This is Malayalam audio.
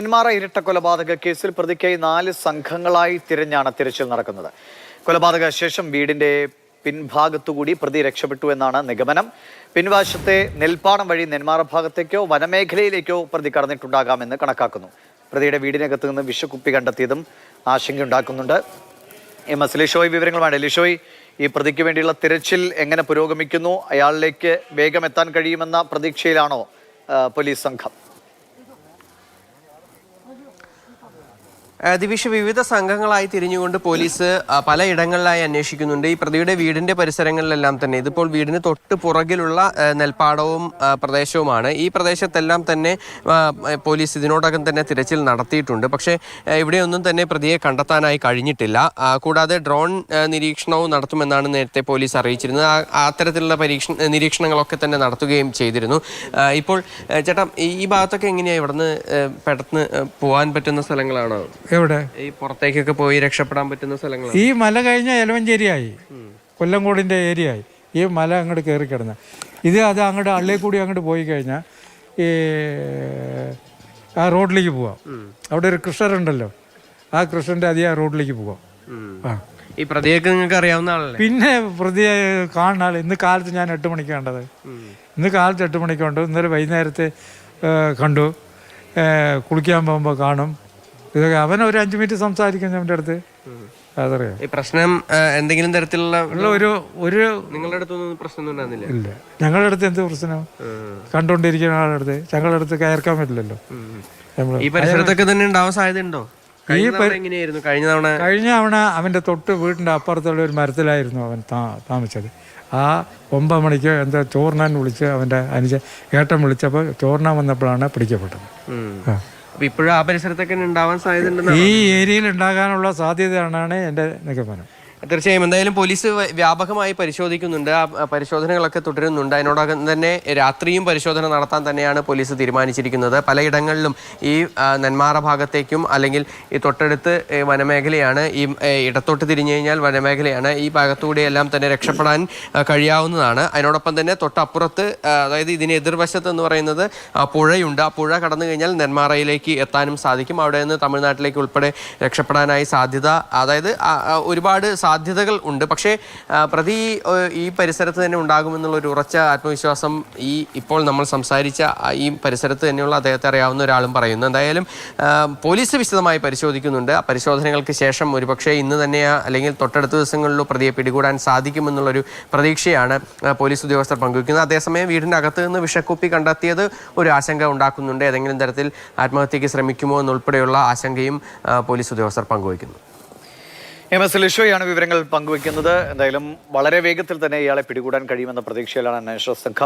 നെന്മാറ ഇരട്ട കൊലപാതക കേസിൽ പ്രതിക്കായി 4 സംഘങ്ങളായി തിരഞ്ഞാണ് തിരച്ചിൽ നടക്കുന്നത്. കൊലപാതക ശേഷം വീടിന്റെ പിൻഭാഗത്തുകൂടി പ്രതി രക്ഷപ്പെട്ടു എന്നാണ് നിഗമനം. പിൻവശത്തെ നെൽപ്പാടം വഴി നെന്മാറ ഭാഗത്തേക്കോ വനമേഖലയിലേക്കോ പ്രതി കടന്നിട്ടുണ്ടാകാമെന്ന് കണക്കാക്കുന്നു. പ്രതിയുടെ വീടിനകത്ത് നിന്ന് വിഷക്കുപ്പി കണ്ടെത്തിയതും ആശങ്കയുണ്ടാക്കുന്നുണ്ട്. എസ് ലിഷോയ് വിവരങ്ങളുമാണ്. ലിഷോയ്, ഈ പ്രതിക്ക് വേണ്ടിയുള്ള തിരച്ചിൽ എങ്ങനെ പുരോഗമിക്കുന്നു? അയാളിലേക്ക് വേഗം എത്താൻ കഴിയുമെന്ന പ്രതീക്ഷയിലാണോ പോലീസ് സംഘം? ദിവിഷ്, വിവിധ സംഘങ്ങളായി തിരിഞ്ഞുകൊണ്ട് പോലീസ് പലയിടങ്ങളിലായി അന്വേഷിക്കുന്നുണ്ട്. ഈ പ്രതിയുടെ വീടിന്റെ പരിസരങ്ങളിലെല്ലാം തന്നെ, ഇതിപ്പോൾ വീടിന് തൊട്ട് പുറകിലുള്ള നെൽപ്പാടവും പ്രദേശവുമാണ്. ഈ പ്രദേശത്തെല്ലാം തന്നെ പോലീസ് ഇതിനോടകം തന്നെ തിരച്ചിൽ നടത്തിയിട്ടുണ്ട്. പക്ഷേ ഇവിടെയൊന്നും തന്നെ പ്രതിയെ കണ്ടെത്താനായി കഴിഞ്ഞിട്ടില്ല. കൂടാതെ ഡ്രോൺ നിരീക്ഷണവും നടത്തുമെന്നാണ് നേരത്തെ പോലീസ് അറിയിച്ചിരുന്നത്. അത്തരത്തിലുള്ള നിരീക്ഷണങ്ങളൊക്കെ തന്നെ നടത്തുകയും ചെയ്തിരുന്നു. ഇപ്പോൾ ചേട്ടാ, ഈ ഭാഗത്തൊക്കെ എങ്ങനെയാണ് ഇവിടുന്ന് പെട്ടെന്ന് പോകാൻ പറ്റുന്ന സ്ഥലങ്ങളാണോ? എവിടെ ഈ പുറത്തേക്കൊക്കെ പോയി രക്ഷപ്പെടാൻ പറ്റുന്ന സ്ഥലങ്ങൾ? ഈ മല കഴിഞ്ഞ എലവഞ്ചേരിയായി, കൊല്ലംകോടിൻ്റെ ഏരിയയായി. ഈ മല അങ്ങോട്ട് കയറി കിടന്ന അത് അങ്ങോട്ട് അള്ളേ കൂടി അങ്ങോട്ട് പോയി കഴിഞ്ഞാൽ ഈ ആ റോഡിലേക്ക് പോവാം. അവിടെ ഒരു കൃഷ്ണറുണ്ടല്ലോ, ആ കൃഷ്ണൻ്റെ ആ റോഡിലേക്ക് പോവാം. ഈ പ്രതിയൊക്കെ നിങ്ങൾക്ക് അറിയാവുന്ന ആളല്ലേ? പിന്നെ പ്രതിയെ കാണുന്ന ആൾ ഇന്ന് കാലത്ത് ഞാൻ 8 മണിക്ക് കണ്ടത്. ഇന്ന് കാലത്ത് 8 മണിക്ക് കണ്ടു. ഇന്നലെ വൈകുന്നേരത്തെ കണ്ടു. കുളിക്കാൻ പോകുമ്പോൾ കാണും. ഇതൊക്കെ അവൻ ഒരു 5 മിനിറ്റ് സംസാരിക്കും അവൻ്റെ അടുത്ത്. അതറിയാം. ഈ പ്രശ്നം എന്തെങ്കിലും തരത്തിലുള്ള ഒരു നിങ്ങളുടെ അടുത്തൊന്നും പ്രശ്നമൊന്നും ഉണ്ടായിരുന്നില്ല? ഇല്ല. ഞങ്ങളുടെ അടുത്ത് എന്ത് പ്രശ്നം? കണ്ടുകൊണ്ടിരിക്കുന്ന ആളുടെ അടുത്ത് ഞങ്ങളുടെ അടുത്ത് കയർക്കാൻ പറ്റില്ലല്ലോ. ഈ പരിസരത്തൊക്കെ തന്നെ ഉണ്ടാവാൻ സാധ്യതയുണ്ടോ? എങ്ങനെയായിരുന്നു കഴിഞ്ഞ തവണ? അവൻ്റെ തൊട്ട് വീടിൻ്റെ അപ്പുറത്തുള്ള ഒരു മരത്തിലായിരുന്നു അവൻ താമസിച്ചത്. ആ 9 മണിക്ക് എന്താ ചോറിനാൻ വിളിച്ച് അവൻ്റെ ഏട്ടൻ വിളിച്ചപ്പോൾ ചോറിനാൻ വന്നപ്പോഴാണ് പിടിക്കപ്പെട്ടത്. ഇപ്പോഴും ആ പരിസരത്തൊക്കെ ഉണ്ടാവാൻ സാധ്യത? ഈ ഏരിയയിൽ ഉണ്ടാകാനുള്ള സാധ്യതയാണ് എൻ്റെ നിഗമനം. തീർച്ചയായും എന്തായാലും പോലീസ് വ്യാപകമായി പരിശോധിക്കുന്നുണ്ട്. ആ പരിശോധനകളൊക്കെ തുടരുന്നുണ്ട്. അതിനോടകം തന്നെ രാത്രിയും പരിശോധന നടത്താൻ തന്നെയാണ് പോലീസ് തീരുമാനിച്ചിരിക്കുന്നത്. പലയിടങ്ങളിലും ഈ നെന്മാറ ഭാഗത്തേക്കും അല്ലെങ്കിൽ ഈ തൊട്ടടുത്ത് വനമേഖലയാണ്. ഈ ഇടത്തോട്ട് തിരിഞ്ഞു കഴിഞ്ഞാൽ വനമേഖലയാണ്. ഈ ഭാഗത്തുകൂടി എല്ലാം തന്നെ രക്ഷപ്പെടാൻ കഴിയാവുന്നതാണ്. അതിനോടൊപ്പം തന്നെ തൊട്ടപ്പുറത്ത്, അതായത് ഇതിന് എതിർവശത്ത് എന്ന് പറയുന്നത് പുഴയുണ്ട്. ആ പുഴ കടന്നു കഴിഞ്ഞാൽ നെന്മാറയിലേക്ക് എത്താനും സാധിക്കും. അവിടെ നിന്ന് തമിഴ്നാട്ടിലേക്ക് ഉൾപ്പെടെ രക്ഷപ്പെടാനായി സാധ്യത, അതായത് ഒരുപാട് സാധ്യതകൾ ഉണ്ട്. പക്ഷേ പ്രതി ഈ പരിസരത്ത് തന്നെ ഉണ്ടാകുമെന്നുള്ള ഒരു ഉറച്ച ആത്മവിശ്വാസം ഇപ്പോൾ നമ്മൾ സംസാരിച്ച ഈ പരിസരത്ത് തന്നെയുള്ള അദ്ദേഹത്തെ അറിയാവുന്ന ഒരാളും പറയുന്നു. എന്തായാലും പോലീസ് വിശദമായി പരിശോധിക്കുന്നുണ്ട്. ആ പരിശോധനകൾക്ക് ശേഷം ഒരുപക്ഷെ ഇന്ന് തന്നെ അല്ലെങ്കിൽ തൊട്ടടുത്ത ദിവസങ്ങളിലോ പ്രതിയെ പിടികൂടാൻ സാധിക്കുമെന്നുള്ളൊരു പ്രതീക്ഷയാണ് പോലീസ് ഉദ്യോഗസ്ഥർ പങ്കുവയ്ക്കുന്നത്. അതേസമയം വീടിൻ്റെ അകത്ത് നിന്ന് വിഷക്കുപ്പി കണ്ടെത്തിയത് ഒരു ആശങ്ക ഉണ്ടാക്കുന്നുണ്ട്. ഏതെങ്കിലും തരത്തിൽ ആത്മഹത്യക്ക് ശ്രമിക്കുമോ എന്നുൾപ്പെടെയുള്ള ആശങ്കയും പോലീസ് ഉദ്യോഗസ്ഥർ പങ്കുവയ്ക്കുന്നു. എസ് ലിഷോയാണ് വിവരങ്ങൾ പങ്കുവയ്ക്കുന്നത്. എന്തായാലും വളരെ വേഗത്തിൽ തന്നെ ഇയാളെ പിടികൂടാൻ കഴിയുമെന്ന പ്രതീക്ഷയിലാണ് അന്വേഷണ സംഘം.